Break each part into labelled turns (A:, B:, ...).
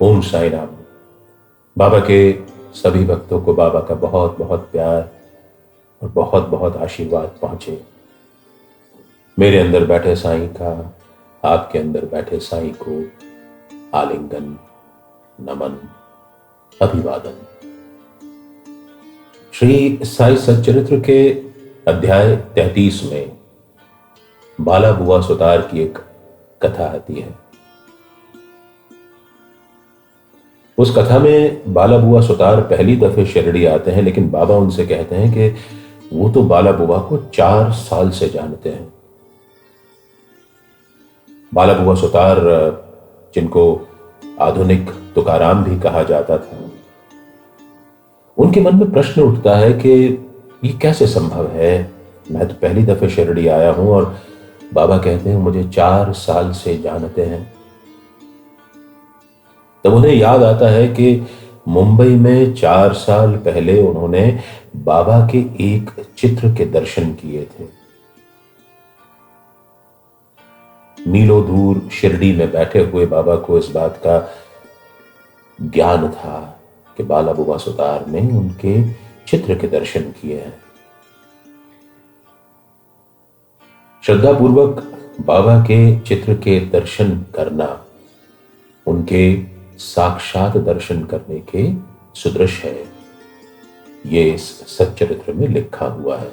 A: ओम साई राम। बाबा के सभी भक्तों को बाबा का बहुत बहुत प्यार और बहुत बहुत आशीर्वाद पहुंचे। मेरे अंदर बैठे साईं का आपके अंदर बैठे साईं को आलिंगन, नमन, अभिवादन। श्री साई सच्चरित्र के अध्याय 33 में बाला बुआ सुतार की एक कथा आती है। उस कथा में बाला बुआ सुतार पहली दफे शिरडी आते हैं, लेकिन बाबा उनसे कहते हैं कि वो तो बाला बुआ को 4 साल से जानते हैं। बाला बुआ सुतार, जिनको आधुनिक तुकाराम भी कहा जाता था, उनके मन में प्रश्न उठता है कि ये कैसे संभव है। मैं तो पहली दफे शिरडी आया हूं और बाबा कहते हैं मुझे 4 साल से जानते हैं। तब उन्हें याद आता है कि मुंबई में 4 साल पहले उन्होंने बाबा के एक चित्र के दर्शन किए थे। मीलों दूर शिरडी में बैठे हुए बाबा को इस बात का ज्ञान था कि बाला बुआ सुतार ने उनके चित्र के दर्शन किए हैं। श्रद्धापूर्वक बाबा के चित्र के दर्शन करना उनके साक्षात दर्शन करने के सुदृश है। ये इस सच्चरित्र में लिखा हुआ है।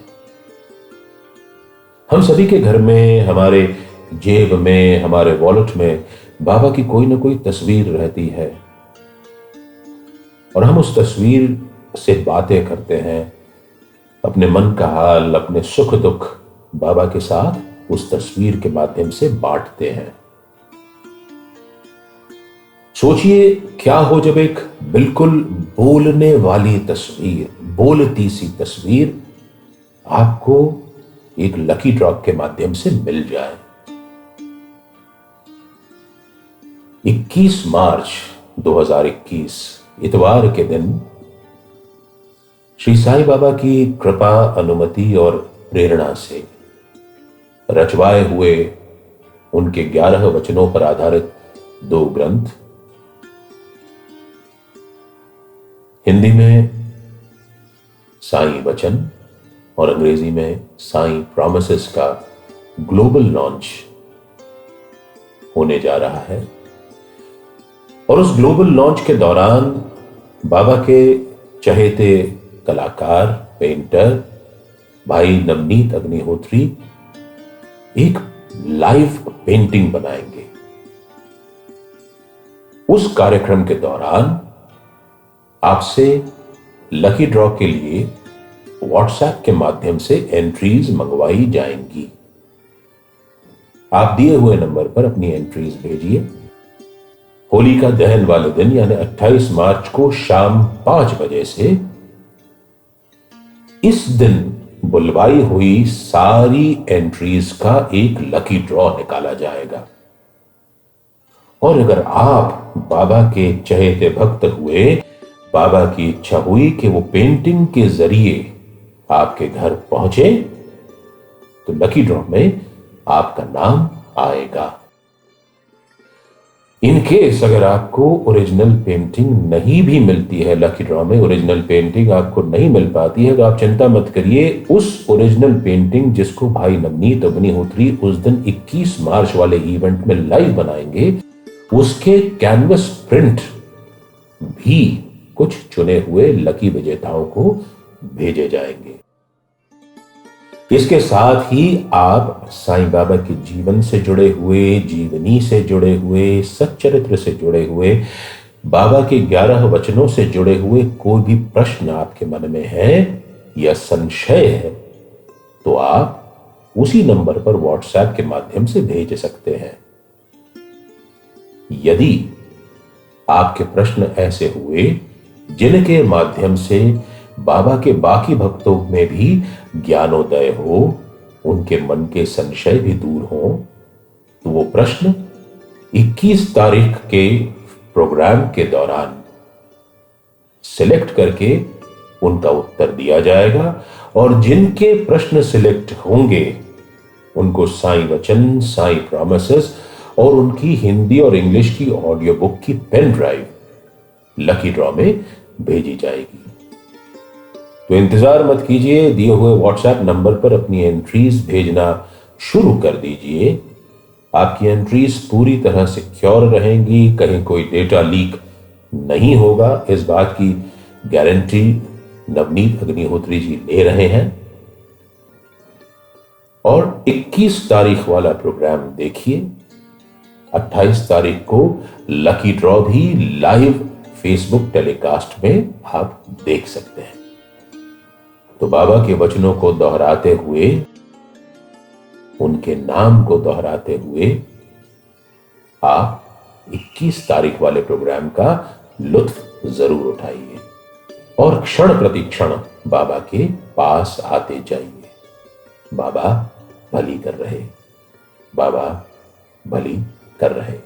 A: हम सभी के घर में, हमारे जेब में, हमारे वॉलेट में बाबा की कोई ना कोई तस्वीर रहती है और हम उस तस्वीर से बातें करते हैं। अपने मन का हाल, अपने सुख दुख बाबा के साथ उस तस्वीर के माध्यम से बांटते हैं। सोचिए क्या हो जब एक बिल्कुल बोलने वाली तस्वीर, बोलती सी तस्वीर आपको एक लकी ड्रॉ के माध्यम से मिल जाए। 21 मार्च 2021 इतवार के दिन श्री साईं बाबा की कृपा, अनुमति और प्रेरणा से रचवाए हुए उनके 11 वचनों पर आधारित 2 ग्रंथ, हिंदी में साईं वचन और अंग्रेजी में साईं प्रॉमिसेस का ग्लोबल लॉन्च होने जा रहा है। और उस ग्लोबल लॉन्च के दौरान बाबा के चहेते कलाकार, पेंटर भाई नवनीत अग्निहोत्री एक लाइव पेंटिंग बनाएंगे। उस कार्यक्रम के दौरान आपसे लकी ड्रॉ के लिए व्हाट्सएप के माध्यम से एंट्रीज मंगवाई जाएंगी। आप दिए हुए नंबर पर अपनी एंट्रीज भेजिए। होलिका दहन वाले दिन यानी 28 मार्च को शाम 5 बजे से इस दिन बुलवाई हुई सारी एंट्रीज का एक लकी ड्रॉ निकाला जाएगा। और अगर आप बाबा के चहेते भक्त हुए, बाबा की इच्छा हुई कि वो पेंटिंग के जरिए आपके घर पहुंचे, तो लकी ड्रॉ में आपका नाम आएगा। इन केस अगर आपको ओरिजिनल पेंटिंग नहीं भी मिलती है, लकी ड्रॉ में ओरिजिनल पेंटिंग आपको नहीं मिल पाती है, तो आप चिंता मत करिए। उस ओरिजिनल पेंटिंग जिसको भाई नवनीत अग्निहोत्री उस दिन 21 मार्च वाले इवेंट में लाइव बनाएंगे, उसके कैनवस प्रिंट भी कुछ चुने हुए लकी विजेताओं को भेजे जाएंगे। इसके साथ ही आप साईं बाबा के जीवन से जुड़े हुए, जीवनी से जुड़े हुए, सच्चरित्र से जुड़े हुए, बाबा के 11 वचनों से जुड़े हुए कोई भी प्रश्न आपके मन में है या संशय है, तो आप उसी नंबर पर व्हाट्सएप के माध्यम से भेज सकते हैं। यदि आपके प्रश्न ऐसे हुए जिनके माध्यम से बाबा के बाकी भक्तों में भी ज्ञानोदय हो, उनके मन के संशय भी दूर हो, तो वो प्रश्न 21 तारीख के प्रोग्राम के दौरान सिलेक्ट करके उनका उत्तर दिया जाएगा। और जिनके प्रश्न सिलेक्ट होंगे उनको साईं वचन, साईं प्रॉमिसेस और उनकी हिंदी और इंग्लिश की ऑडियो बुक की पेन ड्राइव लकी ड्रॉ में भेजी जाएगी। तो इंतजार मत कीजिए, दिए हुए व्हाट्सएप नंबर पर अपनी एंट्रीज भेजना शुरू कर दीजिए। आपकी एंट्रीज पूरी तरह सिक्योर रहेंगी, कहीं कोई डेटा लीक नहीं होगा, इस बात की गारंटी नवनीत अग्निहोत्री जी ले रहे हैं। और 21 तारीख वाला प्रोग्राम देखिए। 28 तारीख को लकी ड्रॉ भी लाइव फेसबुक टेलीकास्ट में आप देख सकते हैं। तो बाबा के वचनों को दोहराते हुए, उनके नाम को दोहराते हुए आप 21 तारीख वाले प्रोग्राम का लुत्फ जरूर उठाइए और क्षण प्रति क्षण बाबा के पास आते जाइए। बाबा भली कर रहे, बाबा भली कर रहे।